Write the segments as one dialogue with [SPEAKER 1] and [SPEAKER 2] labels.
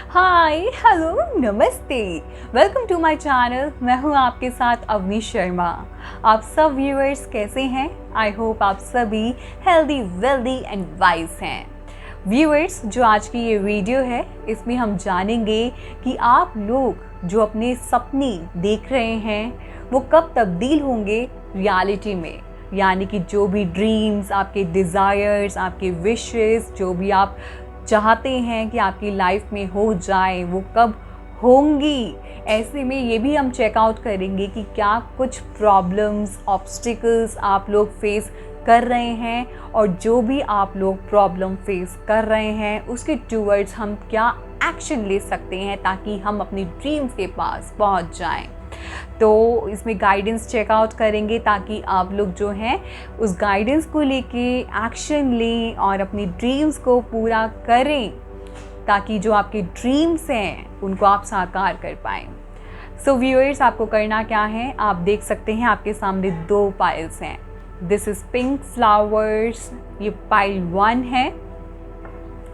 [SPEAKER 1] Hi hello नमस्ते, welcome to my channel. मैं हूं आपके साथ अवनी शर्मा। आप सब व्यूअर्स कैसे हैं? आई होप आप सभी हेल्दी वेल्दी एंड वाइज हैं। व्यूअर्स, जो आज की ये वीडियो है इसमें हम जानेंगे कि आप लोग जो अपने सपने देख रहे हैं वो कब तब्दील होंगे रियलिटी में। यानी कि जो भी ड्रीम्स, आपके डिज़ायर्स, आपके विशेस, जो भी आप चाहते हैं कि आपकी लाइफ में हो जाए वो कब होंगी। ऐसे में ये भी हम चेकआउट करेंगे कि क्या कुछ प्रॉब्लम्स, ऑब्स्टिकल्स आप लोग फेस कर रहे हैं और जो भी आप लोग प्रॉब्लम फेस कर रहे हैं उसके टूवर्ड्स हम क्या एक्शन ले सकते हैं ताकि हम अपनी ड्रीम्स के पास पहुंच जाएं। तो इसमें गाइडेंस चेकआउट करेंगे ताकि आप लोग जो हैं उस गाइडेंस को लेके एक्शन लें और अपनी ड्रीम्स को पूरा करें ताकि जो आपके ड्रीम्स हैं उनको आप साकार कर पाएँ। सो व्यूअर्स, आपको करना क्या है, आप देख सकते हैं आपके सामने दो पाइल्स हैं। दिस इज़ पिंक फ्लावर्स, ये पाइल 1 है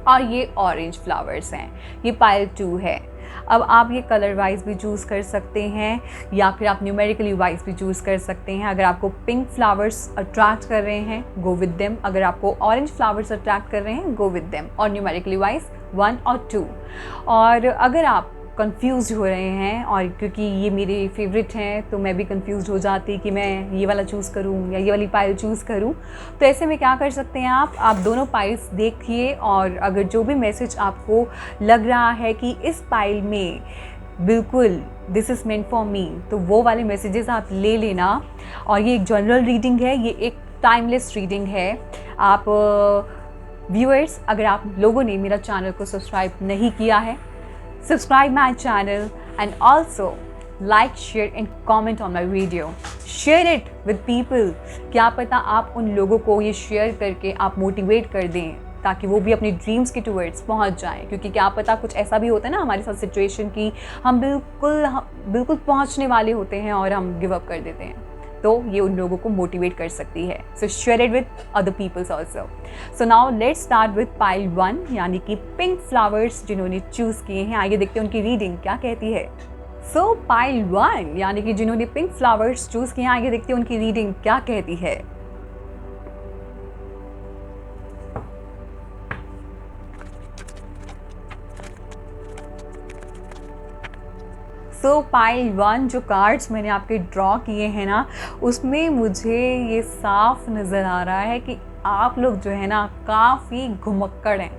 [SPEAKER 1] और ये ऑरेंज फ्लावर्स हैं, ये पाइल 2 है। अब आप ये कलर वाइज भी चूज़ कर सकते हैं या फिर आप न्यूमेरिकली वाइज भी चूज़ कर सकते हैं। अगर आपको पिंक फ्लावर्स अट्रैक्ट कर रहे हैं, गो विद देम। अगर आपको ऑरेंज फ्लावर्स अट्रैक्ट कर रहे हैं, गो विद देम। और न्यूमेरिकली वाइज 1 और 2। और अगर आप कंफ्यूज हो रहे हैं, और क्योंकि ये मेरे फेवरेट हैं तो मैं भी कंफ्यूज हो जाती कि मैं ये वाला चूज़ करूँ या ये वाली पाइल चूज़ करूँ, तो ऐसे में क्या कर सकते हैं आप दोनों पाइल्स देखिए और अगर जो भी मैसेज आपको लग रहा है कि इस पाइल में बिल्कुल this is meant for me, तो वो वाले मैसेजेस आप ले लेना। और ये एक जनरल रीडिंग है, ये एक टाइमलेस रीडिंग है। आप व्यूअर्स, अगर आप लोगों ने मेरा चैनल को सब्सक्राइब नहीं किया है, subscribe my channel and also like, share and comment on my video. Share it with people. क्या पता आप उन लोगों को ये शेयर करके आप मोटिवेट कर दें ताकि वो भी अपनी ड्रीम्स के टूवर्ड्स पहुंच जाएं। क्योंकि क्या पता कुछ ऐसा भी होता है ना हमारे साथ सिचुएशन की हम बिल्कुल पहुंचने वाले होते हैं और हम गिव अप कर देते हैं, तो ये उन लोगों को मोटिवेट कर सकती है। So share it with other peoples also. So now let's start with pile 1 यानी कि पिंक फ्लावर्स जिन्होंने चूज़ किए हैं। आइए देखते हैं उनकी रीडिंग क्या कहती है। सो पाइल 1 यानी कि जिन्होंने पिंक फ्लावर्स चूज़ किए हैं, आइए देखते हैं उनकी रीडिंग क्या कहती है। सो पाइल 1 जो कार्ड्स मैंने आपके ड्रॉ किए हैं ना, उसमें मुझे ये साफ नज़र आ रहा है कि आप लोग जो है ना काफ़ी घुमक्कड़ हैं।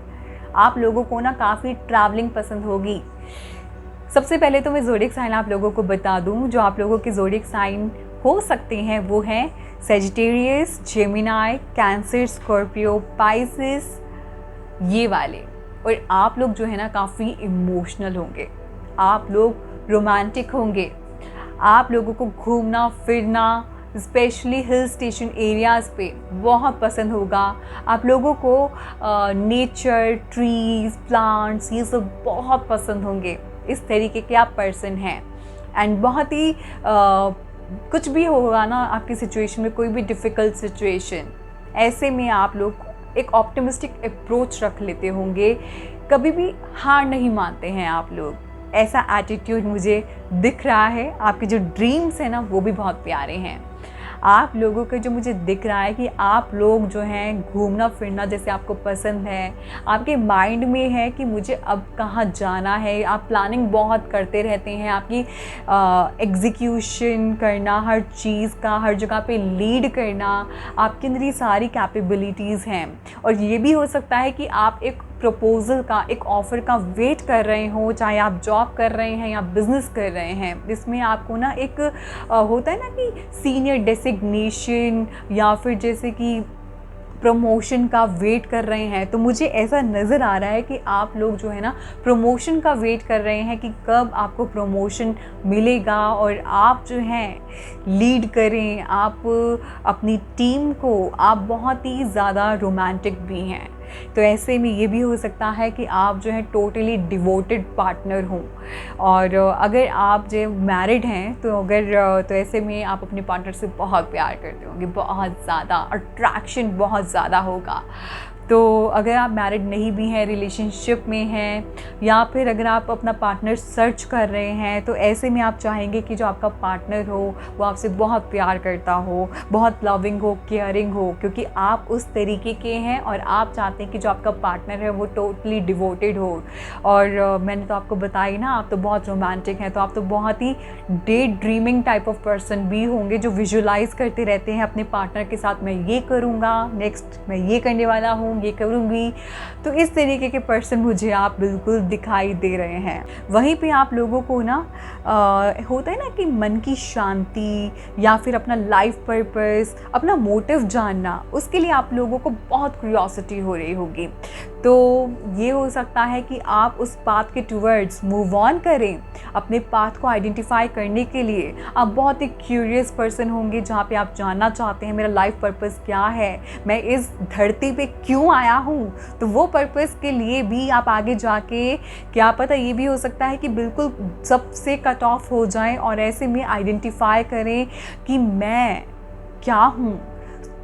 [SPEAKER 1] आप लोगों को ना काफ़ी ट्रैवलिंग पसंद होगी। सबसे पहले तो मैं ज़ोडिएक साइन आप लोगों को बता दूं, जो आप लोगों के ज़ोडिएक साइन हो सकते हैं वो हैं Sagittarius, Gemini, cancer, Scorpio, Pisces, ये वाले। और आप लोग जो है ना काफ़ी इमोशनल होंगे, आप लोग रोमांटिक होंगे, आप लोगों को घूमना फिरना स्पेशली हिल स्टेशन एरियाज़ पे बहुत पसंद होगा। आप लोगों को नेचर, ट्रीज़, प्लांट्स, ये सब बहुत पसंद होंगे। इस तरीके के आप पर्सन हैं। एंड बहुत ही कुछ भी होगा ना आपकी सिचुएशन में, कोई भी डिफ़िकल्ट सिचुएशन, ऐसे में आप लोग एक ऑप्टिमिस्टिक अप्रोच रख लेते होंगे, कभी भी हार नहीं मानते हैं आप लोग। ऐसा एटीट्यूड मुझे दिख रहा है। आपके जो ड्रीम्स हैं ना वो भी बहुत प्यारे हैं। आप लोगों का जो मुझे दिख रहा है कि आप लोग जो हैं घूमना फिरना जैसे आपको पसंद है, आपके माइंड में है कि मुझे अब कहाँ जाना है। आप प्लानिंग बहुत करते रहते हैं, आपकी एग्जीक्यूशन करना, हर चीज़ का हर जगह पे लीड करना, आपके अंदर ये सारी कैपेबिलिटीज़ हैं। और ये भी हो सकता है कि आप एक प्रपोज़ल का, एक ऑफ़र का वेट कर रहे हो, चाहे आप जॉब कर रहे हैं या बिज़नेस कर रहे हैं। इसमें आपको ना एक होता है ना कि सीनियर डेसिग्नेशन या फिर जैसे कि प्रमोशन का वेट कर रहे हैं। तो मुझे ऐसा नज़र आ रहा है कि आप लोग जो है ना प्रमोशन का वेट कर रहे हैं कि कब आपको प्रमोशन मिलेगा और आप जो हैं लीड करें, आप अपनी टीम को, आप बहुत ही ज़्यादा रोमांटिक भी हैं। तो ऐसे में ये भी हो सकता है कि आप जो है टोटली डिवोटेड पार्टनर हों। और अगर आप जो मैरिड हैं तो ऐसे में आप अपने पार्टनर से बहुत प्यार करते होंगे, बहुत ज़्यादा अट्रैक्शन बहुत ज़्यादा होगा। तो अगर आप मैरिड नहीं भी हैं, रिलेशनशिप में हैं, या फिर अगर आप अपना पार्टनर सर्च कर रहे हैं, तो ऐसे में आप चाहेंगे कि जो आपका पार्टनर हो वो आपसे बहुत प्यार करता हो, बहुत लविंग हो, केयरिंग हो, क्योंकि आप उस तरीके के हैं और आप चाहते हैं कि जो आपका पार्टनर है वो टोटली डिवोटेड हो। और मैंने तो आपको बताई ना, आप तो बहुत रोमांटिक हैं, तो आप तो बहुत ही day dreaming type of person भी होंगे, जो विजुलाइज करते रहते हैं अपने पार्टनर के साथ, मैं ये करूँगा नेक्स्ट, मैं ये करने वाला हूँ, ये करूँगी। तो इस तरीके के पर्सन मुझे आप बिल्कुल दिखाई दे रहे हैं। वहीं पे आप लोगों को ना होता है ना कि मन की शांति या फिर अपना लाइफ पर्पस, अपना मोटिव जानना, उसके लिए आप लोगों को बहुत क्यूरियोसिटी हो रही होगी। तो ये हो सकता है कि आप उस पाथ के टूवर्ड्स मूव ऑन करें। अपने पाथ को आइडेंटिफाई करने के लिए आप बहुत ही क्यूरियस पर्सन होंगे, जहाँ पे आप जानना चाहते हैं मेरा लाइफ पर्पस क्या है, मैं इस धरती पे क्यों आया हूँ। तो वो पर्पस के लिए भी आप आगे जाके, क्या पता ये भी हो सकता है कि बिल्कुल सबसे कट ऑफ हो जाएं और ऐसे में आइडेंटिफाई करें कि मैं क्या हूँ।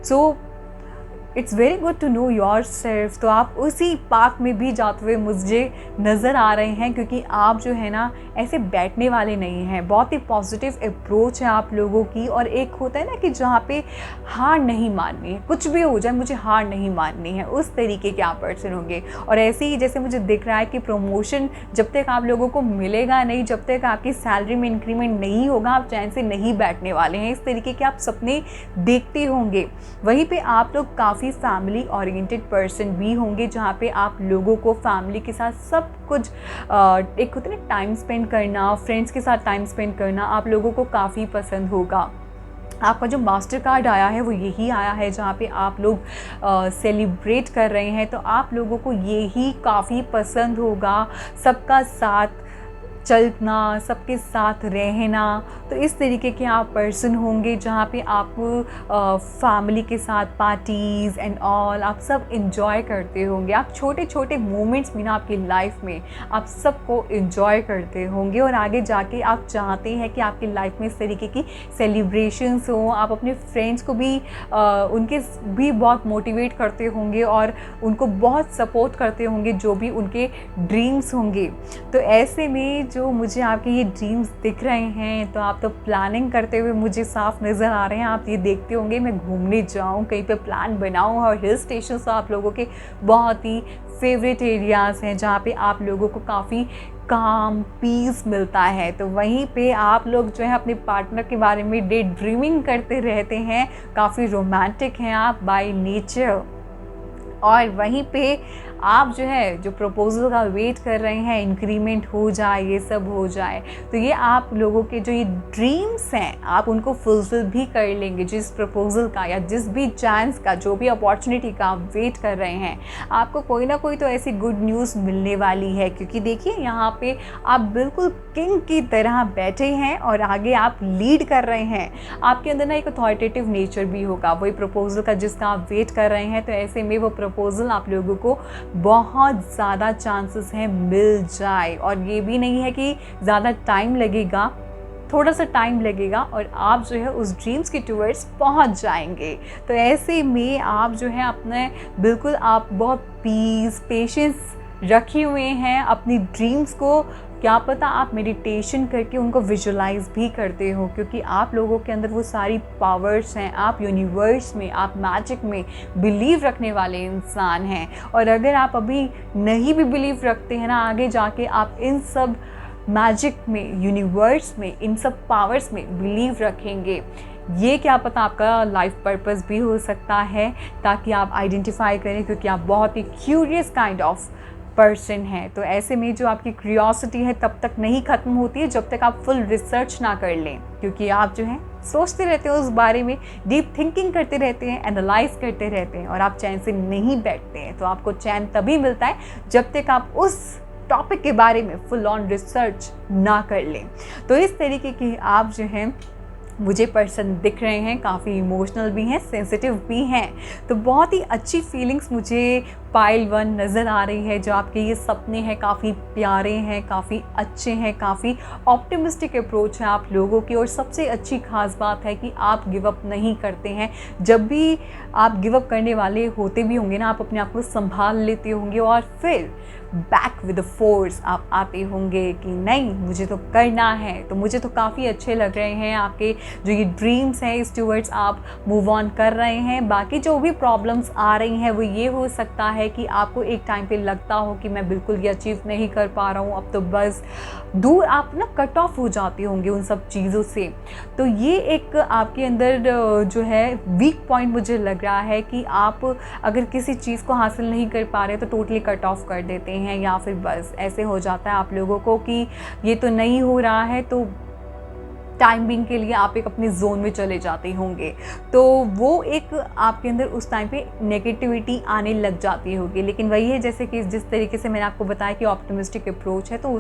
[SPEAKER 1] So it's very good to know your self. तो आप उसी पाथ में भी जाते हुए मुझे नज़र आ रहे हैं, क्योंकि आप जो है ना ऐसे बैठने वाले नहीं हैं। बहुत ही पॉजिटिव अप्रोच है आप लोगों की, और एक होता है ना कि जहाँ पे हार नहीं माननी है, कुछ भी हो जाए मुझे हार नहीं माननी है, उस तरीके के आप पर्सन होंगे। और ऐसे ही जैसे मुझे दिख रहा है कि प्रमोशन जब तक आप लोगों को मिलेगा नहीं, जब तक आपकी सैलरी में इंक्रीमेंट नहीं होगा, आप चैन से नहीं बैठने वाले हैं। इस तरीके के आप सपने देखते होंगे। वहीं पे आप लोग काफ़ी फैमिली ओरिएंटेड पर्सन भी होंगे, जहाँ पे आप लोगों को फैमिली के साथ सब कुछ एक होता है ना टाइम स्पेंड करना, फ्रेंड्स के साथ टाइम स्पेंड करना आप लोगों को काफ़ी पसंद होगा। आपका जो मास्टर कार्ड आया है वो यही आया है, जहाँ पे आप लोग सेलिब्रेट कर रहे हैं, तो आप लोगों को यही काफ़ी पसंद होगा। सबका साथ चलना, सबके साथ रहना, तो इस तरीके के आप पर्सन होंगे, जहाँ पे आप फैमिली के साथ पार्टीज़ एंड ऑल आप सब इंजॉय करते होंगे। आप छोटे छोटे मोमेंट्स भी ना आपकी लाइफ में आप सबको इंजॉय करते होंगे, और आगे जाके आप चाहते हैं कि आपकी लाइफ में इस तरीके की सेलिब्रेशंस हों। आप अपने फ्रेंड्स को भी उनके भी बहुत मोटिवेट करते होंगे और उनको बहुत सपोर्ट करते होंगे, जो भी उनके ड्रीम्स होंगे। तो ऐसे में जो मुझे आपके ये ड्रीम्स दिख रहे हैं, तो आप तो प्लानिंग करते हुए मुझे साफ नज़र आ रहे हैं। आप ये देखते होंगे मैं घूमने जाऊं, कहीं पे प्लान बनाऊं, और हिल स्टेशन तो आप लोगों के बहुत ही फेवरेट एरियाज़ हैं, जहाँ पे आप लोगों को काफ़ी काम पीस मिलता है। तो वहीं पे आप लोग जो है अपने पार्टनर के बारे में डे ड्रीमिंग करते रहते हैं। काफ़ी रोमांटिक हैं आप बाय नेचर, और वहीं पे आप जो है जो प्रपोजल का वेट कर रहे हैं, इंक्रीमेंट हो जाए, ये सब हो जाए, तो ये आप लोगों के जो ये ड्रीम्स हैं आप उनको फुलफिल भी कर लेंगे। जिस प्रपोजल का या जिस भी चांस का, जो भी अपॉर्चुनिटी का आप वेट कर रहे हैं, आपको कोई ना कोई तो ऐसी गुड न्यूज़ मिलने वाली है। क्योंकि देखिए यहाँ पे आप बिल्कुल किंग की तरह बैठे हैं और आगे आप लीड कर रहे हैं। आपके अंदर ना एक अथॉरिटेटिव नेचर भी होगा, वही प्रपोजल का जिसका आप वेट कर रहे हैं। तो ऐसे में वो प्रपोजल आप लोगों को बहुत ज़्यादा चांसेस हैं मिल जाए, और ये भी नहीं है कि ज़्यादा टाइम लगेगा, थोड़ा सा टाइम लगेगा और आप जो है उस ड्रीम्स के टूवर्ड्स पहुंच जाएंगे। तो ऐसे में आप जो है अपने बिल्कुल आप बहुत पेशेंस रखे हुए हैं अपनी ड्रीम्स को। क्या पता आप मेडिटेशन करके उनको विजुलाइज भी करते हो, क्योंकि आप लोगों के अंदर वो सारी पावर्स हैं। आप यूनिवर्स में, आप मैजिक में बिलीव रखने वाले इंसान हैं। और अगर आप अभी नहीं भी बिलीव रखते हैं ना, आगे जाके आप इन सब मैजिक में, यूनिवर्स में, इन सब पावर्स में बिलीव रखेंगे। ये क्या पता आपका लाइफ पर्पस भी हो सकता है, ताकि आप आइडेंटिफाई करें, क्योंकि आप बहुत ही क्यूरियस काइंड ऑफ पर्सन है। तो ऐसे में जो आपकी क्यूरियोसिटी है तब तक नहीं ख़त्म होती है जब तक आप फुल रिसर्च ना कर लें, क्योंकि आप जो है सोचते रहते हो उस बारे में, डीप थिंकिंग करते रहते हैं, एनालाइज करते रहते हैं, और आप चैन से नहीं बैठते हैं। तो आपको चैन तभी मिलता है जब तक आप उस टॉपिक के बारे में फुल ऑन रिसर्च ना कर लें। तो इस तरीके की आप जो हैं मुझे पर्सन दिख रहे हैं, काफ़ी इमोशनल भी हैं, सेंसिटिव भी हैं। तो बहुत ही अच्छी फीलिंग्स मुझे पाइल 1 नज़र आ रही है। जो आपके ये सपने हैं काफ़ी प्यारे हैं, काफ़ी अच्छे हैं, काफ़ी ऑप्टिमिस्टिक अप्रोच है आप लोगों की। और सबसे अच्छी खास बात है कि आप गिव अप नहीं करते हैं। जब भी आप गिव अप करने वाले होते भी होंगे ना, आप अपने आप को संभाल लेते होंगे और फिर बैक विद द फोर्स आप आते होंगे कि नहीं, मुझे तो करना है। तो मुझे तो काफ़ी अच्छे लग रहे हैं आपके जो ये ड्रीम्स हैं, इस टूवर्ड्स आप मूव ऑन कर रहे हैं। बाकी जो भी प्रॉब्लम्स आ रही हैं वो ये हो सकता है कि आपको एक टाइम पे लगता हो कि मैं बिल्कुल ये अचीव नहीं कर पा रहा हूँ, अब तो बस दूर आप ना कट ऑफ हो जाते होंगे उन सब चीज़ों से। तो ये एक आपके अंदर जो है वीक पॉइंट मुझे लग रहा है कि आप अगर किसी चीज़ को हासिल नहीं कर पा रहे तो टोटली कट ऑफ कर देते हैं, या फिर बस ऐसे हो जाता है आप लोगों को कि ये तो नहीं हो रहा है, तो टाइम बिंग के लिए आप एक अपने जोन में चले जाते होंगे। तो वो एक आपके अंदर उस टाइम पे नेगेटिविटी आने लग जाती होगी। लेकिन वही है, जैसे कि जिस तरीके से मैंने आपको बताया कि ऑप्टिमिस्टिक अप्रोच है, तो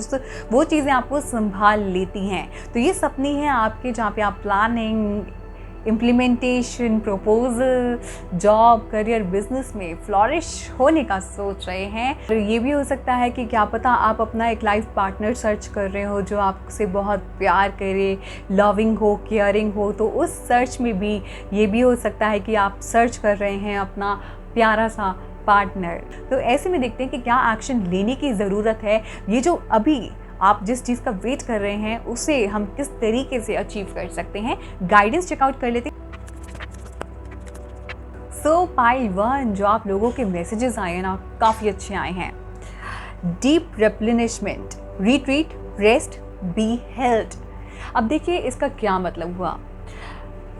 [SPEAKER 1] वो चीज़ें आपको संभाल लेती हैं। तो ये सपने हैं आपके जहाँ पे आप planning, implementation, proposal, job, career, business में फ्लॉरिश होने का सोच रहे हैं। तो ये भी हो सकता है कि क्या पता आप अपना एक लाइफ पार्टनर सर्च कर रहे हो जो आपसे बहुत प्यार करे, लविंग हो, केयरिंग हो। तो उस सर्च में भी ये भी हो सकता है कि आप सर्च कर रहे हैं अपना प्यारा सा पार्टनर। तो ऐसे में देखते हैं कि क्या एक्शन लेने की ज़रूरत है। ये जो अभी आप जिस चीज़ का वेट कर रहे हैं उसे हम किस तरीके से अचीव कर सकते हैं, गाइडेंस चेकआउट कर लेते हैं। सो पाइल 1 जो आप लोगों के मैसेजेस आए हैं ना, काफ़ी अच्छे आए हैं। Deep replenishment, retreat, rest, be held. अब देखिए इसका क्या मतलब हुआ।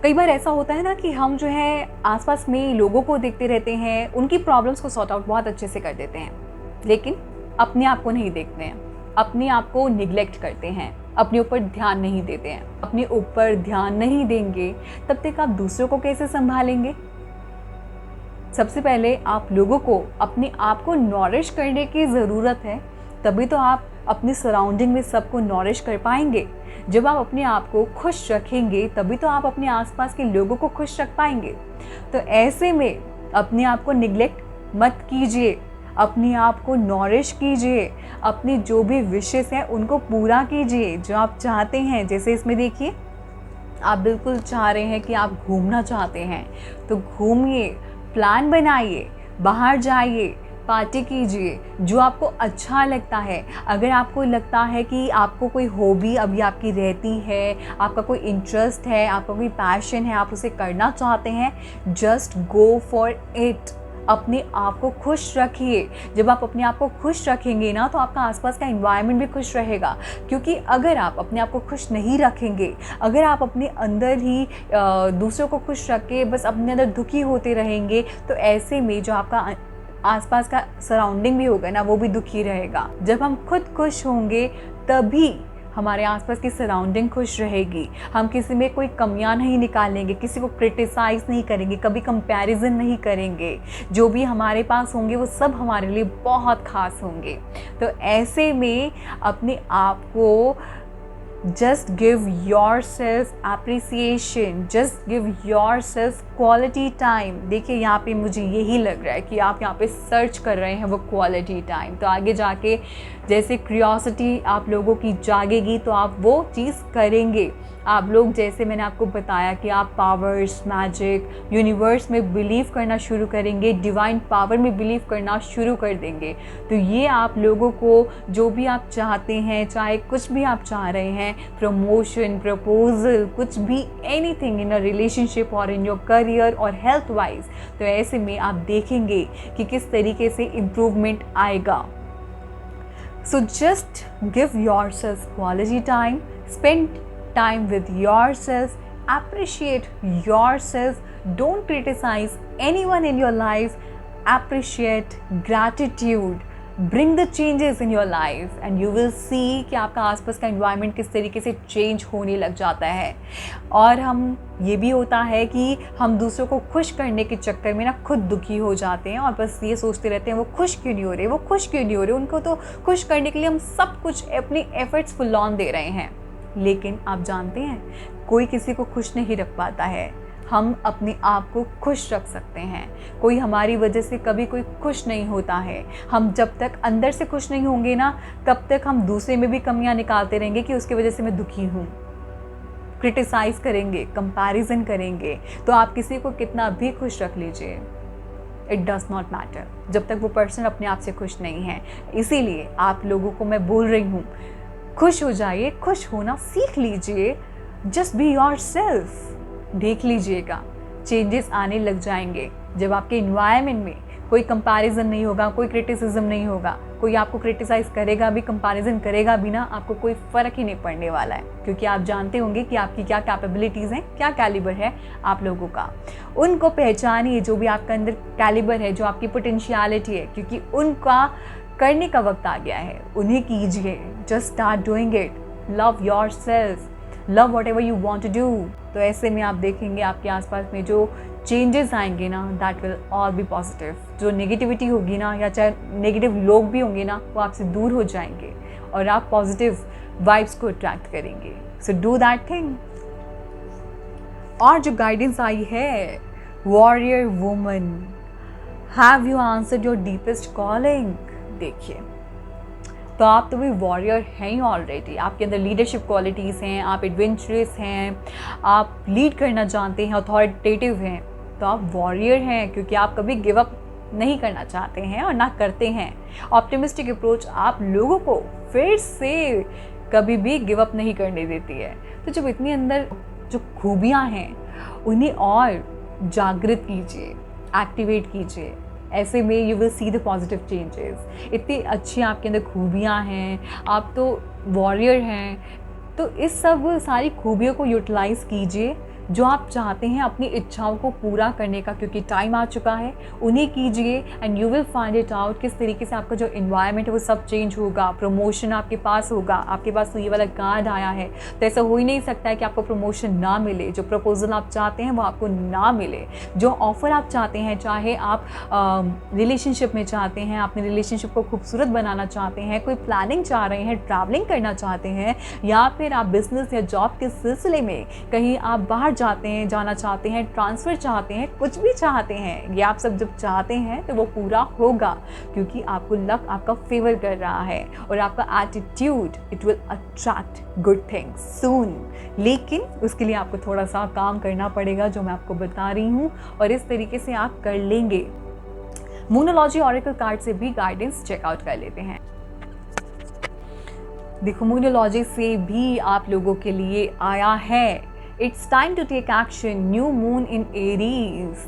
[SPEAKER 1] कई बार ऐसा होता है ना कि हम जो है आसपास में लोगों को देखते रहते हैं, उनकी प्रॉब्लम्स को सॉर्ट आउट बहुत अच्छे से कर देते हैं, लेकिन अपने आप को नहीं देखते हैं, अपने आप को निगलेक्ट करते हैं, अपने ऊपर ध्यान नहीं देते हैं। अपने ऊपर ध्यान नहीं देंगे तब तक आप दूसरों को कैसे संभालेंगे। सबसे पहले आप लोगों को अपने आप को नॉरिश करने की ज़रूरत है, तभी तो आप अपनी सराउंडिंग में सबको नॉरिश कर पाएंगे। जब आप अपने आप को खुश रखेंगे तभी तो आप अपने आसपास के लोगों को खुश रख पाएंगे। तो ऐसे में अपने आप को निगलेक्ट मत कीजिए, अपने आप को नॉरिश कीजिए, अपनी जो भी विशेस हैं उनको पूरा कीजिए जो आप चाहते हैं। जैसे इसमें देखिए, आप बिल्कुल चाह रहे हैं कि आप घूमना चाहते हैं, तो घूमिए, प्लान बनाइए, बाहर जाइए, पार्टी कीजिए, जो आपको अच्छा लगता है। अगर आपको लगता है कि आपको कोई हॉबी अभी आपकी रहती है, आपका कोई इंटरेस्ट है, आपका कोई पैशन है, आप उसे करना चाहते हैं, जस्ट गो फॉर इट। अपने आप को खुश रखिए। जब आप अपने आप को खुश रखेंगे ना, तो आपका आसपास का एनवायरनमेंट भी खुश रहेगा। क्योंकि अगर आप अपने आप को खुश नहीं रखेंगे, अगर आप अपने अंदर ही दूसरों को खुश रख के बस अपने अंदर दुखी होते रहेंगे, तो ऐसे में जो आपका आसपास का सराउंडिंग भी होगा ना, वो भी दुखी रहेगा। जब हम खुद खुश होंगे तभी हमारे आसपास की सराउंडिंग खुश रहेगी। हम किसी में कोई कमियां नहीं निकालेंगे, किसी को क्रिटिसाइज़ नहीं करेंगे, कभी कंपैरिजन नहीं करेंगे। जो भी हमारे पास होंगे वो सब हमारे लिए बहुत खास होंगे। तो ऐसे में अपने आप को just give yourself appreciation, just give yourself quality time। देखिए यहाँ पे मुझे यही लग रहा है कि आप यहाँ पे सर्च कर रहे हैं वो क्वालिटी टाइम। तो आगे जाके जैसे क्यूरियोसिटी आप लोगों की जागेगी तो आप वो चीज़ करेंगे। आप लोग, जैसे मैंने आपको बताया कि आप पावर्स, मैजिक, यूनिवर्स में बिलीव करना शुरू करेंगे, डिवाइन पावर में बिलीव करना शुरू कर देंगे। तो ये आप लोगों को जो भी आप चाहते हैं, चाहे कुछ भी आप चाह रहे हैं, प्रमोशन, प्रपोजल, कुछ भी, एनीथिंग इन अ रिलेशनशिप और इन योर करियर और हेल्थ वाइज, तो ऐसे में आप देखेंगे कि किस तरीके से इम्प्रूवमेंट आएगा। So just give yourself quality time, spend time with yourself, appreciate yourself, don't criticize anyone in your life, appreciate gratitude, bring the changes in your life and you will see कि आपका आसपास का environment किस तरीके से change होने लग जाता है। और हम ये भी होता है कि हम दूसरों को खुश करने के चक्कर में ना खुद दुखी हो जाते हैं और बस ये सोचते रहते हैं वो खुश क्यों नहीं हो रहे, वो खुश क्यों नहीं हो रहे। उनको तो खुश करने के लिए हम सब कुछ अपनी एफर्ट्स फुल ऑन दे रहे हैं, लेकिन आप जानते हैं कोई किसी को खुश नहीं रख पाता है। हम अपने आप को खुश रख सकते हैं। कोई हमारी वजह से कभी कोई खुश नहीं होता है। हम जब तक अंदर से खुश नहीं होंगे ना, तब तक हम दूसरे में भी कमियां निकालते रहेंगे कि उसकी वजह से मैं दुखी हूँ। क्रिटिसाइज करेंगे, कंपैरिजन करेंगे, तो आप किसी को कितना भी खुश रख लीजिए, इट डज नॉट मैटर, जब तक वो पर्सन अपने आप से खुश नहीं है। इसीलिए आप लोगों को मैं बोल रही हूँ, खुश हो जाइए, खुश होना सीख लीजिए। Just be your self. देख लीजिएगा चेंजेस आने लग जाएंगे जब आपके इन्वायरमेंट में कोई कंपैरिजन नहीं होगा, कोई क्रिटिसिज्म नहीं होगा। कोई आपको क्रिटिसाइज करेगा भी, कंपैरिजन करेगा भी ना, आपको कोई फ़र्क ही नहीं पड़ने वाला है, क्योंकि आप जानते होंगे कि आपकी क्या कैपेबिलिटीज़ हैं, क्या कैलिबर है आप लोगों का। उनको पहचानिए जो भी आपका अंदर कैलिबर है, जो आपकी पोटेंशियलिटी है, क्योंकि उनका करने का वक्त आ गया है। उन्हें कीजिए। Just start doing it. Love your self, love what ever you want to do. तो ऐसे में आप देखेंगे आपके आसपास में जो चेंजेस आएंगे ना, that will all B positive. जो नेगेटिविटी होगी ना, या चाहे नेगेटिव लोग भी होंगे ना, वो आपसे दूर हो जाएंगे और आप पॉजिटिव वाइब्स को अट्रैक्ट करेंगे। So do that thing. और जो गाइडेंस आई है, warrior woman, have you answered your deepest calling. देखिए, तो आप तो भी वॉरियर हैं ही ऑलरेडी। आपके अंदर लीडरशिप क्वालिटीज़ हैं, आप एडवेंचरस हैं, आप लीड करना जानते हैं, अथॉरिटेटिव हैं, तो आप वॉरियर हैं, क्योंकि आप कभी गिव अप नहीं करना चाहते हैं और ना करते हैं। ऑप्टिमिस्टिक अप्रोच आप लोगों को फिर से कभी भी गिव अप नहीं करने देती है। तो जब इतनी अंदर जो खूबियाँ हैं, उन्हें और जागृत कीजिए, एक्टिवेट कीजिए। ऐसे में you will see the positive changes. इतनी अच्छी आपके अंदर खूबियाँ हैं, आप तो वॉरियर हैं, तो इस सब सारी खूबियों को यूटिलाइज़ कीजिए। जो आप चाहते हैं अपनी इच्छाओं को पूरा करने का, क्योंकि टाइम आ चुका है, उन्हें कीजिए and you will find it out किस तरीके से आपका जो इन्वायरमेंट है वो सब चेंज होगा। प्रमोशन आपके पास होगा। आपके पास तो ये वाला कार्ड आया है, तो ऐसा हो ही नहीं सकता है कि आपको प्रमोशन ना मिले। जो प्रपोजल आप चाहते हैं वो आपको ना मिले। जो ऑफ़र आप चाहते हैं, चाहे आप रिलेशनशिप में चाहते हैं, अपने रिलेशनशिप को खूबसूरत बनाना चाहते हैं, कोई प्लानिंग चाह रहे हैं, ट्रैवलिंग करना चाहते हैं, या फिर आप बिजनेस या जॉब के सिलसिले में कहीं आप बाहर जाना चाहते हैं, ट्रांसफ़र चाहते हैं, कुछ भी चाहते हैं, ये आप सब जब चाहते हैं तो वो पूरा होगा, क्योंकि आपको लक आपका फेवर कर रहा है और आपका attitude, it will attract good things soon. लेकिन उसके लिए आपको थोड़ा सा काम करना पड़ेगा, जो मैं आपको बता रही हूँ, और इस तरीके से आप कर लेंगे। मूनोलॉजी ऑरेकल कार्ड से भी गाइडेंस चेकआउट कर लेते हैं। देखो, मूनोलॉजी से भी आप लोगों के लिए आया है, it's time to take action, new moon in Aries.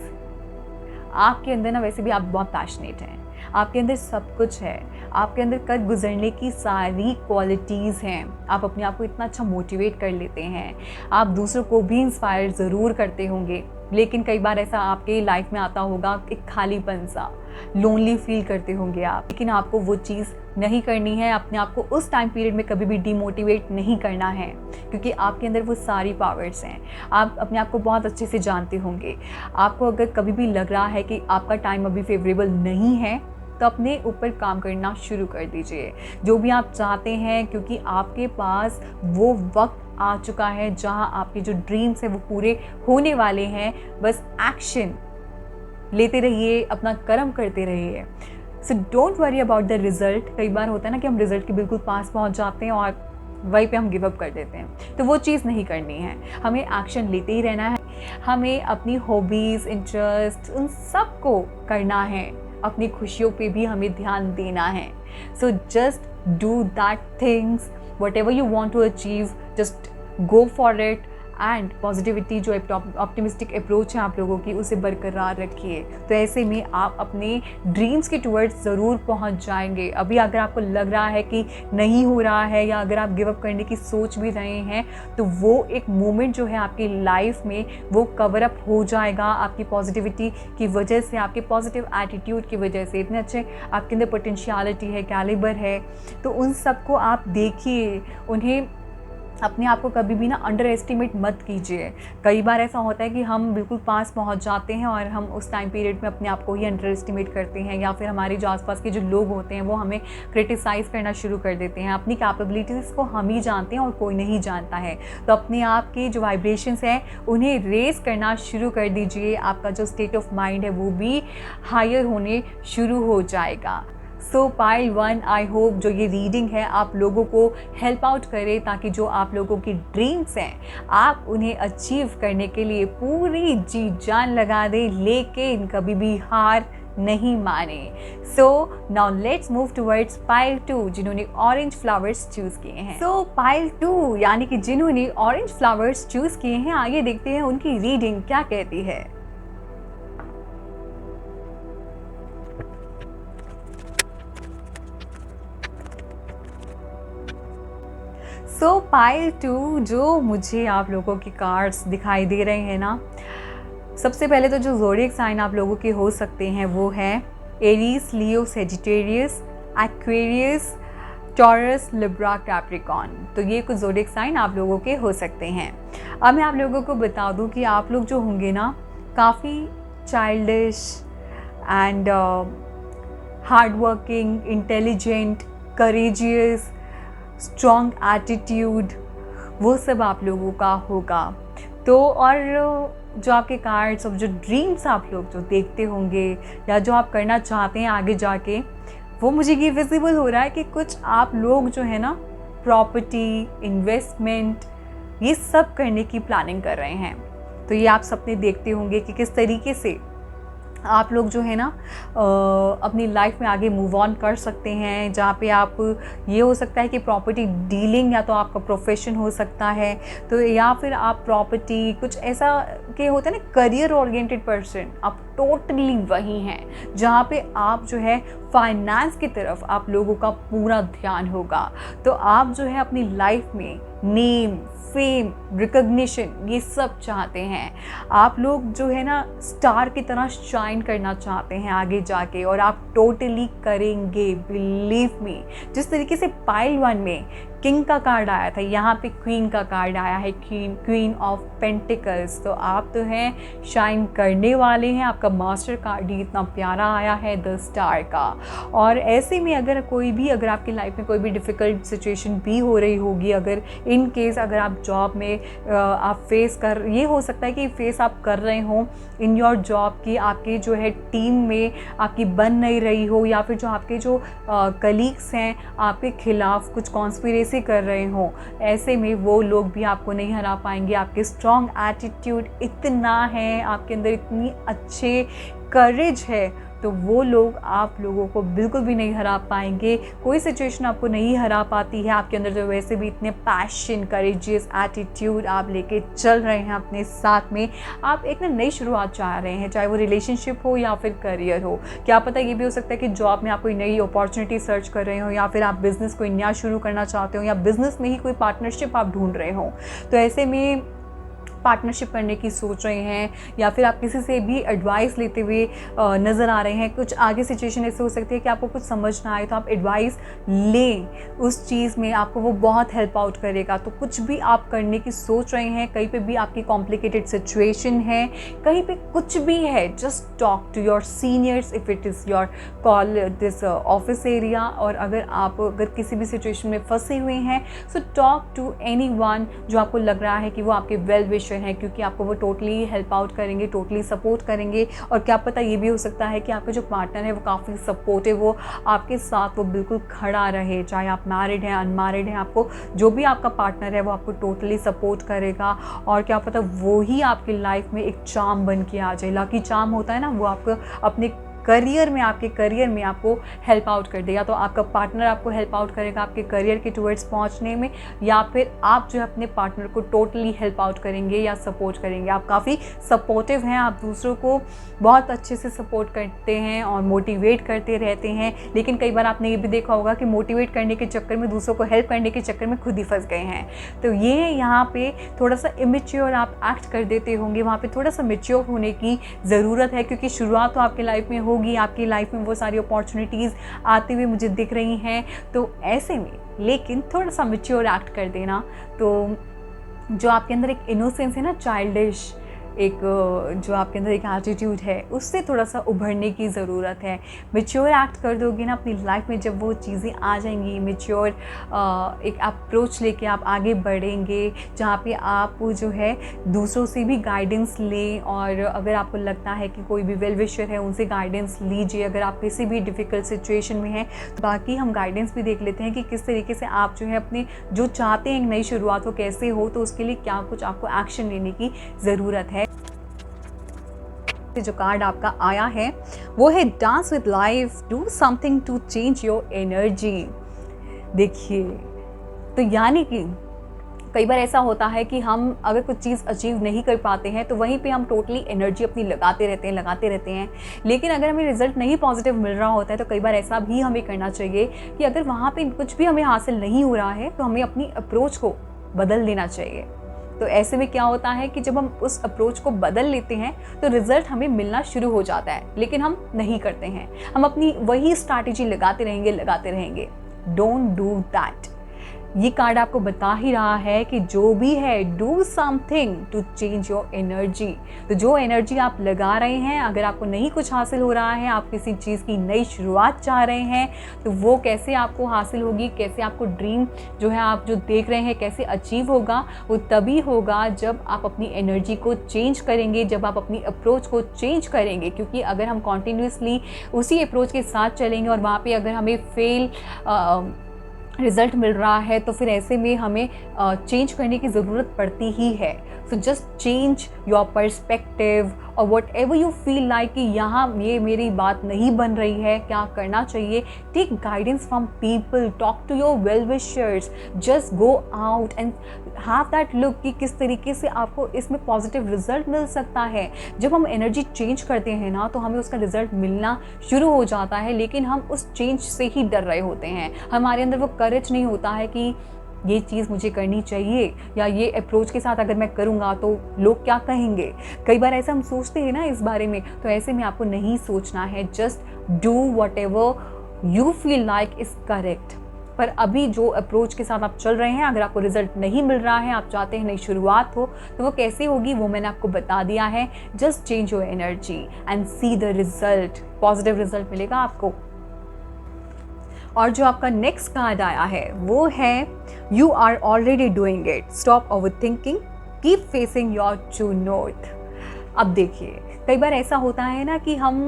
[SPEAKER 1] आपके अंदर ना वैसे भी आप बहुत पैशनेट हैं, आपके अंदर सब कुछ है, आपके अंदर कर गुजरने की सारी क्वालिटीज़ हैं। आप अपने आप को इतना अच्छा मोटिवेट कर लेते हैं, आप दूसरों को भी इंस्पायर ज़रूर करते होंगे। लेकिन कई बार ऐसा आपके लाइफ में आता होगा, एक खालीपन सा, लोनली फील करते होंगे आप। लेकिन आपको वो चीज़ नहीं करनी है। अपने आप को उस टाइम पीरियड में कभी भी डिमोटिवेट नहीं करना है, क्योंकि आपके अंदर वो सारी पावर्स हैं। आप अपने आप को बहुत अच्छे से जानते होंगे। आपको अगर कभी भी लग रहा है कि आपका टाइम अभी फेवरेबल नहीं है, तो अपने ऊपर काम करना शुरू कर दीजिए, जो भी आप चाहते हैं, क्योंकि आपके पास वो वक्त आ चुका है जहां आपके जो ड्रीम्स हैं वो पूरे होने वाले हैं। बस एक्शन लेते रहिए, अपना कर्म करते रहिए। So don't worry about the result. कई बार होता है ना कि हम रिज़ल्ट के बिल्कुल पास पहुंच जाते हैं और वहीं पे हम गिव अप कर देते हैं, तो वो चीज़ नहीं करनी है। हमें एक्शन लेते ही रहना है। हमें अपनी हॉबीज़, इंटरेस्ट, उन सब को करना है। अपनी खुशियों पे भी हमें ध्यान देना है। So just do that things, what ever you want to achieve, just go for it. And positivity जो ऑप्टिमिस्टिक अप्रोच है आप लोगों की, उसे बरकरार रखिए। तो ऐसे में आप अपने ड्रीम्स के टुवर्ड्स ज़रूर पहुंच जाएंगे। अभी अगर आपको लग रहा है कि नहीं हो रहा है, या अगर आप गिव अप करने की सोच भी रहे हैं, तो वो एक मोमेंट जो है आपकी लाइफ में वो कवर अप हो जाएगा, आपकी पॉजिटिविटी की वजह से, आपके पॉजिटिव एटीट्यूड की वजह से। इतने अच्छे आपके अंदर पोटेंशियलिटी है, कैलिबर है, तो उन सबको आप देखिए, उन्हें अपने आप को कभी भी ना अंडर एस्टिमेट मत कीजिए। कई बार ऐसा होता है कि हम बिल्कुल पास पहुंच जाते हैं और हम उस टाइम पीरियड में अपने आप को ही अंडर एस्टिमेट करते हैं, या फिर हमारे जो आसपास के जो लोग होते हैं वो हमें क्रिटिसाइज़ करना शुरू कर देते हैं। अपनी कैपेबिलिटीज़ को हम ही जानते हैं और कोई नहीं जानता है। तो अपने आप के जो वाइब्रेशंस हैं उन्हें रेस करना शुरू कर दीजिए। आपका जो स्टेट ऑफ माइंड है वो भी हायर होने शुरू हो जाएगा। सो पाइल 1, आई होप जो ये रीडिंग है आप लोगों को हेल्प आउट करे, ताकि जो आप लोगों की ड्रीम्स हैं आप उन्हें अचीव करने के लिए पूरी जी जान लगा दें, लेकिन कभी भी हार नहीं माने। सो now let's move towards pile 2, जिन्होंने ऑरेंज फ्लावर्स चूज़ किए हैं। सो पाइल 2 यानी कि जिन्होंने ऑरेंज फ्लावर्स चूज़ किए हैं, आइए देखते हैं उनकी रीडिंग क्या कहती है। सो पाइल 2, जो मुझे आप लोगों की कार्ड्स दिखाई दे रहे हैं ना, सबसे पहले तो जो ज़ोडिएक साइन आप लोगों के हो सकते हैं वो है Aries, Leo, Sagittarius, Aquarius, Taurus, Libra, Capricorn. तो ये कुछ ज़ोडिएक साइन आप लोगों के हो सकते हैं। अब मैं आप लोगों को बता दूं कि आप लोग जो होंगे ना, काफ़ी childish and hard working, intelligent, courageous, strong attitude, वो सब आप लोगों का होगा। तो और जो आपके कार्ड्स और जो ड्रीम्स आप लोग जो देखते होंगे या जो आप करना चाहते हैं आगे जाके, वो मुझे ये विजिबल हो रहा है कि कुछ आप लोग जो है ना प्रॉपर्टी, इन्वेस्टमेंट, ये सब करने की प्लानिंग कर रहे हैं। तो ये आप सपने देखते होंगे कि किस तरीके से आप लोग जो है ना अपनी लाइफ में आगे मूव ऑन कर सकते हैं, जहाँ पे आप, ये हो सकता है कि प्रॉपर्टी डीलिंग या तो आपका प्रोफेशन हो सकता है, तो या फिर आप प्रॉपर्टी कुछ ऐसा के होता है ना, करियर ओरिएंटेड पर्सन, आप टोटली वही हैं जहाँ पे आप जो है फाइनेंस की तरफ आप लोगों का पूरा ध्यान होगा। तो आप जो है अपनी लाइफ में नेम, फेम, रिकग्निशन, ये सब चाहते हैं। आप लोग जो है ना स्टार की तरह शाइन करना चाहते हैं आगे जाके, और आप टोटली करेंगे, बिलीव मी। जिस तरीके से पाइल 1 में किंग का कार्ड आया था, यहाँ पे क्वीन का कार्ड आया है, क्वीन ऑफ पेंटिकल्स। तो आप तो हैं शाइन करने वाले हैं। आपका मास्टर कार्ड ही इतना प्यारा आया है, द स्टार का। और ऐसे में अगर अगर आपकी लाइफ में कोई भी डिफ़िकल्ट सिचुएशन भी हो रही होगी, अगर इन केस अगर आप जॉब में आप ये हो सकता है कि फेस आप कर रहे हो इन योर जॉब की, आपकी जो है टीम में आपकी बन नहीं रही हो, या फिर जो आपके जो कलीग्स हैं आपके खिलाफ कुछ कॉन्स्पिरेसी कर रहे हो, ऐसे में वो लोग भी आपको नहीं हरा पाएंगे। आपके स्ट्रॉन्ग एटीट्यूड इतना है, आपके अंदर इतनी अच्छे करेज है, तो वो लोग आप लोगों को बिल्कुल भी नहीं हरा पाएंगे। कोई सिचुएशन आपको नहीं हरा पाती है। आपके अंदर जो वैसे भी इतने पैशन, करेजियस एटीट्यूड आप लेके चल रहे हैं अपने साथ में। आप एक ना नई शुरुआत चाह रहे हैं, चाहे वो रिलेशनशिप हो या फिर करियर हो। क्या पता ये भी हो सकता है कि जॉब में आप कोई नई अपॉर्चुनिटी सर्च कर रहे हो, या फिर आप बिज़नेस कोई नया शुरू करना चाहते हो, या बिज़नेस में ही कोई पार्टनरशिप आप ढूंढ रहे हो। तो ऐसे में पार्टनरशिप करने की सोच रहे हैं, या फिर आप किसी से भी एडवाइस लेते हुए नज़र आ रहे हैं। कुछ आगे सिचुएशन ऐसे हो सकती है कि आपको कुछ समझ ना आए, तो आप एडवाइस लें उस चीज़ में, आपको वो बहुत हेल्प आउट करेगा। तो कुछ भी आप करने की सोच रहे हैं, कहीं पे भी आपकी कॉम्प्लिकेटेड सिचुएशन है, कहीं पे कुछ भी है, just talk to your seniors if it is your call this office area. और अगर किसी भी सिचुएशन में फंसे हुए हैं, सो टॉक टू एनीवन जो आपको लग रहा है कि वो आपके वेल विशर है, क्योंकि आपको वो टोटली हेल्प आउट करेंगे, टोटली सपोर्ट करेंगे। और क्या पता ये भी हो सकता है कि आपका जो पार्टनर है वो काफ़ी सपोर्टिव हो, आपके साथ वो बिल्कुल खड़ा रहे, चाहे आप मैरिड हैं, अनमैरिड हैं, आपको जो भी आपका पार्टनर है वो आपको टोटली सपोर्ट करेगा। और क्या पता वो ही आपकी लाइफ में एक चार्म बन के आ जाए। लकी चार्म होता है ना, वो आपको अपने आपके करियर में आपको हेल्प आउट कर देगा। तो आपका पार्टनर आपको हेल्प आउट करेगा आपके करियर के टुवर्ड्स पहुंचने में, या फिर आप जो है अपने पार्टनर को टोटली हेल्प आउट करेंगे या सपोर्ट करेंगे। आप काफ़ी सपोर्टिव हैं, आप दूसरों को बहुत अच्छे से सपोर्ट करते हैं और मोटिवेट करते रहते हैं। लेकिन कई बार आपने ये भी देखा होगा कि मोटिवेट करने के चक्कर में, दूसरों को हेल्प करने के चक्कर में खुद ही फंस गए हैं। तो ये यहाँ पे थोड़ा सा इमेच्योर आप एक्ट कर देते होंगे, वहाँ पे थोड़ा सा मेच्योर होने की ज़रूरत है, क्योंकि शुरुआत तो आपके लाइफ में होगी, आपकी लाइफ में वो सारी अपॉर्चुनिटीज़ आती हुई मुझे दिख रही हैं। तो ऐसे में लेकिन थोड़ा सा मैच्योर एक्ट कर देना, तो जो आपके अंदर एक इनोसेंस है ना, चाइल्डिश एक जो आपके अंदर एक एटीट्यूड है, उससे थोड़ा सा उभरने की ज़रूरत है। मैच्योर एक्ट कर दोगे ना अपनी लाइफ में, जब वो चीज़ें आ जाएंगी, मैच्योर एक अप्रोच लेके आप आगे बढ़ेंगे, जहाँ पे आप जो है दूसरों से भी गाइडेंस लें, और अगर आपको लगता है कि कोई भी वेल विशर है उनसे गाइडेंस लीजिए, अगर आप किसी भी डिफ़िकल्ट सिचुएशन में हैं। बाकी हम गाइडेंस भी देख लेते हैं कि किस तरीके से आप जो है अपने जो चाहते हैं एक नई शुरुआत हो कैसे हो, तो उसके लिए क्या कुछ आपको एक्शन लेने की ज़रूरत है। जो कार्ड आपका आया है वो है dance with life, do something to change your energy. देखिए, तो यानी कि कई बार ऐसा होता है कि हम अगर कुछ चीज़ अचीव नहीं कर पाते हैं तो वहीं पे हम टोटली एनर्जी अपनी लगाते रहते हैं। लेकिन अगर हमें रिजल्ट नहीं पॉजिटिव मिल रहा होता है तो कई बार ऐसा भी हमें करना चाहिए कि अगर वहाँ पे कुछ भी हमें हासिल नहीं हो रहा है तो हमें अपनी अप्रोच को बदल देना चाहिए। तो ऐसे में क्या होता है कि जब हम उस अप्रोच को बदल लेते हैं तो रिजल्ट हमें मिलना शुरू हो जाता है, लेकिन हम नहीं करते हैं, हम अपनी वही स्ट्रैटेजी लगाते रहेंगे। Don't do that. ये कार्ड आपको बता ही रहा है कि जो भी है, do something to change your energy. तो जो एनर्जी आप लगा रहे हैं, अगर आपको नहीं कुछ हासिल हो रहा है, आप किसी चीज़ की नई शुरुआत चाह रहे हैं, तो वो कैसे आपको हासिल होगी, कैसे आपको ड्रीम जो है आप जो देख रहे हैं कैसे अचीव होगा, वो तभी होगा जब आप अपनी एनर्जी को चेंज करेंगे, जब आप अपनी अप्रोच को चेंज करेंगे। क्योंकि अगर हम कॉन्टिन्यूसली उसी अप्रोच के साथ चलेंगे और वहाँ पे अगर हमें फेल रिज़ल्ट मिल रहा है तो फिर ऐसे में हमें चेंज करने की ज़रूरत पड़ती ही है। So just change your perspective, और what ever you feel like कि यहाँ ये मेरी बात नहीं बन रही है, क्या करना चाहिए, take guidance from people, talk to your well wishers, just go out and have that look कि किस तरीके से आपको इसमें पॉजिटिव रिजल्ट मिल सकता है। जब हम एनर्जी चेंज करते हैं ना तो हमें उसका रिजल्ट मिलना शुरू हो जाता है, लेकिन हम उस चेंज से ही डर रहे होते हैं। हमारे अंदर वो करेज नहीं होता है कि ये चीज़ मुझे करनी चाहिए, या ये अप्रोच के साथ अगर मैं करूँगा तो लोग क्या कहेंगे। कई बार ऐसा हम सोचते हैं ना इस बारे में, तो ऐसे में आपको नहीं सोचना है। Just do what ever you feel like is correct. पर अभी जो अप्रोच के साथ आप चल रहे हैं, अगर आपको रिजल्ट नहीं मिल रहा है, आप चाहते हैं नई शुरुआत हो, तो वो कैसे होगी वो मैंने आपको बता दिया है। Just change your energy and see the result, positive result मिलेगा आपको। और जो आपका नेक्स्ट कार्ड आया है वो है you are already doing it, stop over thinking, keep facing your true north. अब देखिए, कई बार ऐसा होता है ना कि हम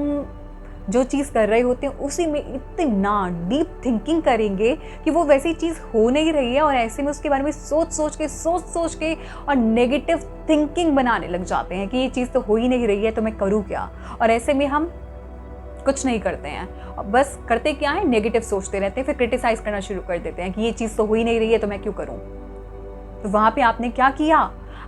[SPEAKER 1] जो चीज़ कर रहे होते हैं उसी में इतना डीप थिंकिंग करेंगे कि वो वैसी चीज़ हो नहीं रही है, और ऐसे में उसके बारे में सोच सोच के और नेगेटिव थिंकिंग बनाने लग जाते हैं कि ये चीज़ तो हो ही नहीं रही है तो मैं करूँ क्या। और ऐसे में हम कुछ नहीं करते हैं, बस करते क्या है, नेगेटिव सोचते रहते हैं, फिर क्रिटिसाइज करना शुरू कर देते हैं कि ये चीज़ तो हो ही नहीं रही है तो मैं क्यों करूं। तो वहाँ पे आपने क्या किया,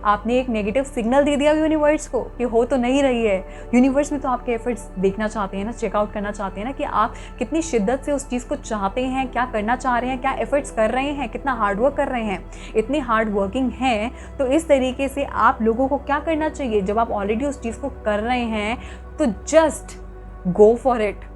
[SPEAKER 1] आपने एक नेगेटिव सिग्नल दे दिया यूनिवर्स को कि हो तो नहीं रही है। यूनिवर्स में तो आपके एफर्ट्स देखना चाहते हैं ना, चेकआउट करना चाहते हैं ना कि आप कितनी शिद्दत से उस चीज़ को चाहते हैं, क्या करना चाह रहे हैं, क्या एफर्ट्स कर रहे हैं, कितना हार्डवर्क कर रहे हैं। इतने हार्ड वर्किंग हैं तो इस तरीके से आप लोगों को क्या करना चाहिए, जब आप ऑलरेडी उस चीज़ को कर रहे हैं तो just go for it.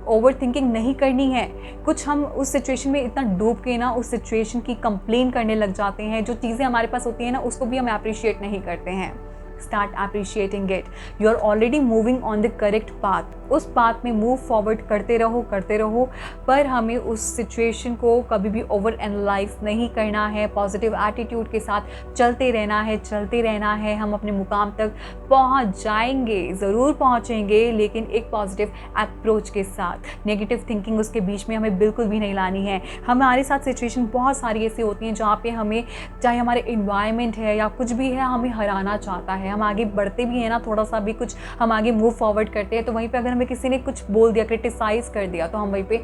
[SPEAKER 1] Over thinking नहीं करनी है। कुछ हम उस सिचुएशन में इतना डूब के ना उस सिचुएशन की कंप्लेन करने लग जाते हैं, जो चीज़ें हमारे पास होती हैं ना उसको भी हम अप्रिशिएट नहीं करते हैं। Start appreciating it, you are already moving on the correct path. उस पाथ में मूव फॉरवर्ड करते रहो, पर हमें उस सिचुएशन को कभी भी ओवर एनालाइज नहीं करना है। पॉजिटिव एटीट्यूड के साथ चलते रहना है। हम अपने मुकाम तक पहुंच जाएंगे, ज़रूर पहुंचेंगे, लेकिन एक पॉजिटिव अप्रोच के साथ। नेगेटिव थिंकिंग उसके बीच में हमें बिल्कुल भी नहीं लानी है। हमारे साथ सिचुएशन बहुत सारी ऐसी होती हैं जहाँ पे हमें, चाहे हमारे इन्वायरमेंट है या कुछ भी है, हमें हराना चाहता है। हम आगे बढ़ते भी हैं ना, थोड़ा सा भी कुछ हम आगे मूव फॉरवर्ड करते हैं तो वहीं पे अगर हमें किसी ने कुछ बोल दिया, क्रिटिसाइज कर दिया, तो हम वहीं पे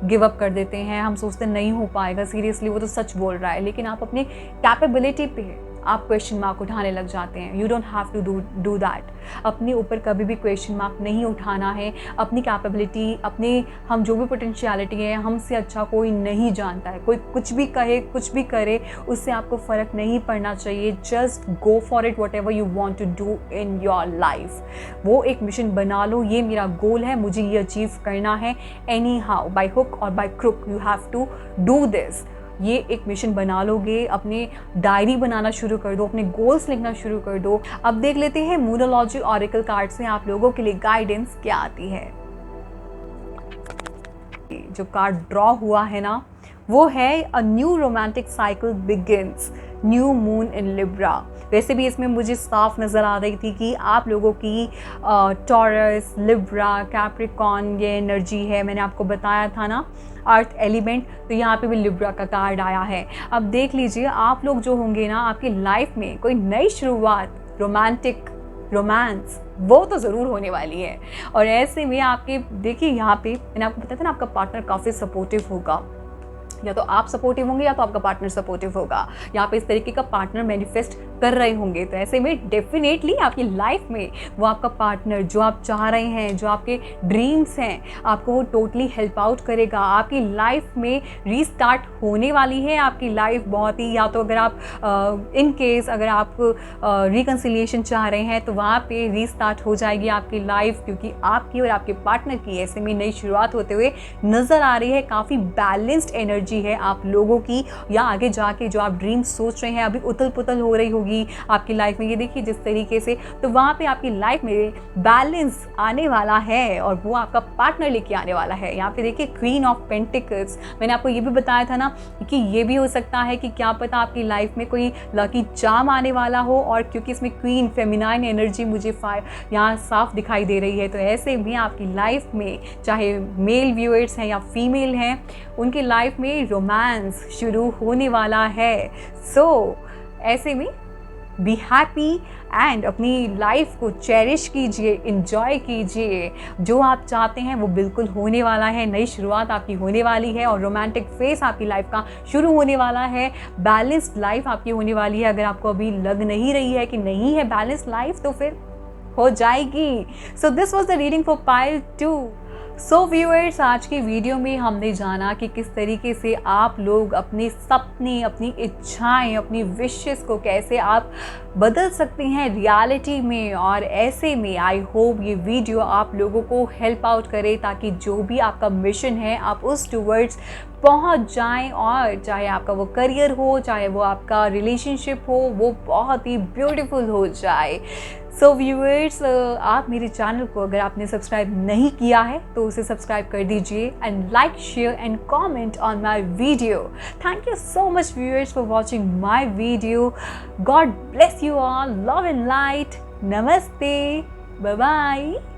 [SPEAKER 1] गिव अप कर देते हैं। हम सोचते नहीं हो पाएगा, सीरियसली वो तो सच बोल रहा है। लेकिन आप अपने कैपेबिलिटी पे आप क्वेश्चन मार्क उठाने लग जाते हैं। You don't have to do that. अपने ऊपर कभी भी क्वेश्चन मार्क नहीं उठाना है। अपनी कैपेबिलिटी, अपने हम जो भी पोटेंशियलिटी है, हमसे अच्छा कोई नहीं जानता है। कोई कुछ भी कहे, कुछ भी करे, उससे आपको फ़र्क नहीं पड़ना चाहिए। Just go for it, what ever you want to do in your life. वो एक मिशन बना लो, ये मेरा गोल है, मुझे ये अचीव करना है। एनी हाउ, बाई हुक और by crook, you have to do this. ये एक मिशन बना लोगे, अपने डायरी बनाना शुरू कर दो, अपने गोल्स लिखना शुरू कर दो। अब देख लेते हैं न्यूमरोलॉजी ऑरेकल कार्ड से आप लोगों के लिए गाइडेंस क्या आती है। जो कार्ड ड्रॉ हुआ है ना, वो है a new romantic cycle begins, new moon in Libra. वैसे भी इसमें मुझे साफ नज़र आ रही थी कि आप लोगों की टॉरस, लिब्रा, कैप्रिकॉन ये एनर्जी है। मैंने आपको बताया था ना अर्थ एलिमेंट, तो यहाँ पे भी लिब्रा का कार्ड आया है। अब देख लीजिए, आप लोग जो होंगे ना, आपकी लाइफ में कोई नई शुरुआत, रोमांस वो तो ज़रूर होने वाली है। और ऐसे में आपके देखिए, यहाँ पे मैंने आपको बताया था ना, आपका पार्टनर काफ़ी सपोर्टिव होगा। या तो आप सपोर्टिव होंगे या तो आपका पार्टनर सपोर्टिव होगा। यहाँ पे इस तरीके का पार्टनर मैनिफेस्ट कर रहे होंगे। तो ऐसे में डेफिनेटली आपकी लाइफ में वो आपका पार्टनर जो आप चाह रहे हैं, जो आपके ड्रीम्स हैं, आपको वो टोटली हेल्प आउट करेगा। आपकी लाइफ में रीस्टार्ट होने वाली है। आपकी लाइफ बहुत ही, या तो अगर आप इन केस अगर आप रिकन्सिलिएशन चाह रहे हैं तो वहाँ पे रीस्टार्ट हो जाएगी आपकी लाइफ, क्योंकि आपकी और आपके पार्टनर की ऐसे में नई शुरुआत होते हुए नज़र आ रही है। काफ़ी बैलेंस्ड एनर्जी है आप लोगों की, या आगे जाके जो आप ड्रीम सोच रहे हैं, अभी उथल पुथल हो रही होगी आपकी लाइफ में, ये देखिए जिस तरीके से, तो वहाँ पे आपकी लाइफ में बैलेंस आने वाला है और वो आपका पार्टनर लेके आने वाला है। यहाँ पे देखिए क्वीन ऑफ पेंटिकल्स, मैंने आपको ये भी बताया था ना कि ये भी हो सकता है कि क्या पता आपकी लाइफ में कोई लकी चार्म आने वाला हो, और क्योंकि इसमें क्वीन फेमिनाइन एनर्जी मुझे यहाँ साफ दिखाई दे रही है, तो ऐसे भी आपकी लाइफ में चाहे मेल व्यूअर्स हैं या फीमेल हैं, उनकी लाइफ में रोमांस शुरू होने वाला है। सो ऐसे में बी हैप्पी एंड अपनी लाइफ को चेरिश कीजिए, इंजॉय कीजिए। जो आप चाहते हैं वो बिल्कुल होने वाला है। नई शुरुआत आपकी होने वाली है और रोमांटिक फेस आपकी लाइफ का शुरू होने वाला है। बैलेंस्ड लाइफ आपकी होने वाली है। अगर आपको अभी लग नहीं रही है कि नहीं है बैलेंस्ड लाइफ, तो फिर हो जाएगी। So this was the reading for pile 2। So viewers, आज की वीडियो में हमने जाना कि किस तरीके से आप लोग अपने सपने, अपनी इच्छाएं, अपनी विशेस को कैसे आप बदल सकते हैं रियलिटी में। और ऐसे में आई होप ये वीडियो आप लोगों को हेल्प आउट करे, ताकि जो भी आपका मिशन है आप उस टूवर्ड्स पहुंच जाएं, और चाहे आपका वो करियर हो, चाहे वो आपका रिलेशनशिप हो, वो बहुत ही ब्यूटीफुल हो जाए। सो व्यूअर्स, आप मेरे चैनल को अगर आपने सब्सक्राइब नहीं किया है तो उसे सब्सक्राइब कर दीजिए, and like, share and comment on my video. Thank you so much viewers for watching my video. God bless you all. Love and light. Namaste. Bye bye.